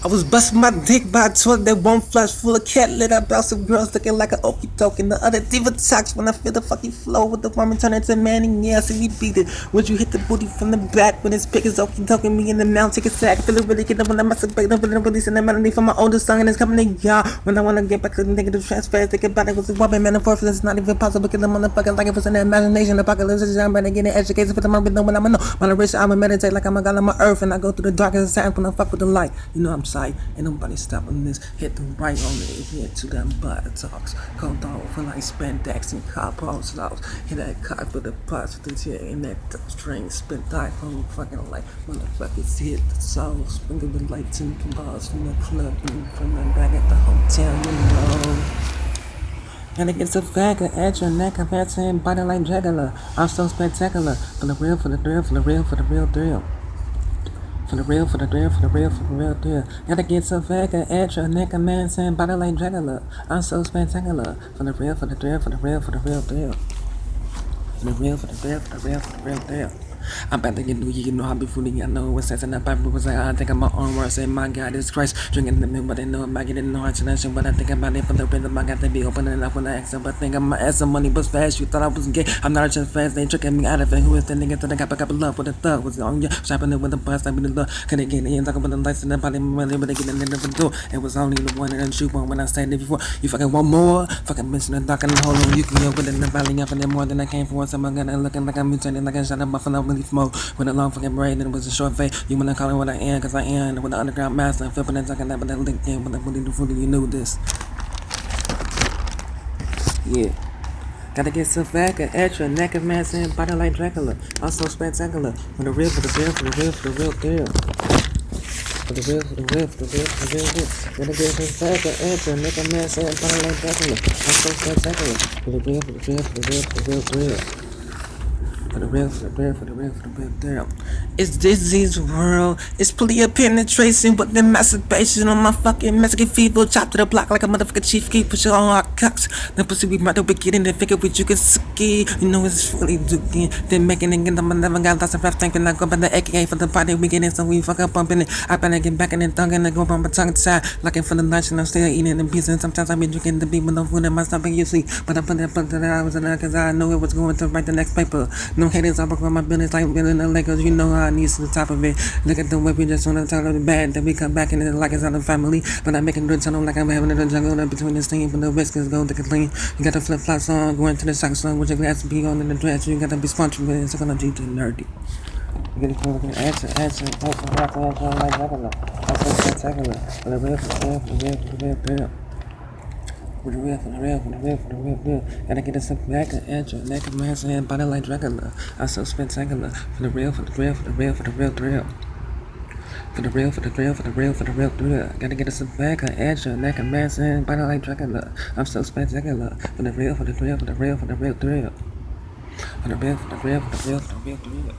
I was busting my dick by a toilet that won't flush, full of cat lit up out some girls looking like an okie doke. And the other diva talks when I feel the fucking flow with the woman turn into Manning. Yeah, so we beat it. Once you hit the booty from the back when it's big as okie doke, me in the mouth, take a sack. Feel it really get up when I masturbate, no feeling releasing the melody from my oldest song and it's coming to y'all. When I wanna get back to the negative transfer, think about it was a woman metaphor, it's not even possible. Kill the motherfucker like it was an imagination. Apocalypse is I'm better getting educated for the moment, know when I'm a know. When I rich, I'ma meditate like I'm a god on my earth, and I go through the darkest times when I fuck with the light. You know I'm sight, ain't nobody stopping this. Hit the right on it, hit to them buttocks. Cold dog for like spandex and cop pulse loss. Hit that cock with the parts with the chair and that string. Spit die from fucking light. Motherfuckers hit the soul. Sprinkle the lights and the bars from the club and from the back at the hotel, you know. And it gets a faggot at your neck, I'm saying body like Jagala. I'm so spectacular. For the real, for the thrill, for the real, for the real thrill. For the real, for the real, for the real, for the real thrill. Gotta get so faggot at your neck, a man saying body like Jagala. I'm so spectacular. For the real, for the thrill, for the real, for the real thrill. For the real, for the real, for the real, for the real thrill. I'm about to get new, you know how be fooling, I know what's in the Bible was like, I think I'm my own words, say my God is Christ, drinking the milk, but they know I'm not getting no heart connection, but I think about it for the rhythm, I got to be open enough when I ask them, but think I'm my ass some money was fast, you thought I was gay, I'm not just fast, they tricking me out of it, who is the nigga that I got back up love with a thug, was on you, shopping it with a bus, I be the love, couldn't get in, talking about the lights in the body, really, but they getting in the door, it was only the one that shoot on when I said it before, you fucking want more, fucking mention the dark and the hole, you can go with it in the valley, up in the more than I came for, so I'm gonna looking like I'm mutating, like I shot a buffalo, really smoke, with a long fucking braid and it was a short face. You wanna call it what I am, cause I am with the underground master. Flipping and talking that, but that link in, but that really you knew this. Yeah. Gotta get some vodka, extra, neck of man saying body like Dracula. Also spectacular. For the real, for the real, for the real, for the real deal. For the real, for the real, for the real, for the real deal. Gotta get some vodka, extra, neck of man saying body like Dracula. Also spectacular. For the real, for the real, for the real, for the real deal. For the real, for the real, for the real, for the real deal. It's disease world. It's plenty penetration with the masturbation on my fucking Mexican fever. Chop to the block like a motherfucking chief key. Push it on our cocks. The pussy we might be getting the figure with you can ski. You know it's really dookie. Then making it get them never got lots of rap thinking like up in the AKA for the party we getting so we fuck up bumping it. I better get back in the tongue and go on my tongue side. Looking for the lunch and I'm still eating in peace. And sometimes I be drinking the beat with no food in my stomach usually. But I put that I was in there cause I knew it was going to write the next paper. No haters, I on my business like building the Lakers, you know how I need to the top of it. Look at the way we just wanna talk of the bad, then we come back and it's like it's not a family. But I'm making good time like I'm having a jungle in between this team, but the risk is going to clean. You got the flip flops on, going to the socks on with your glass be on in the dress, you gotta be sponsored with it, it's gonna G to nerdy. You gotta feel like answer, open rock, like regular. Also spectacular. For the real, for the real, for the real, for the real, for the real. For the real, for the real, for the real, for the real, real. Gotta get us up back and edge, neck of man saying body like Dracula. I'm so spectacular. For the real, for the real, for the real, for the real thrill. For the real, for the real, for the real, for the real thrill. Gotta get us up back and edge, neck of man saying body like Dracula. I'm so spectacular. For the real, for the real, for the real, for the real thrill. For the real, for the real, for the real, for the real thrill.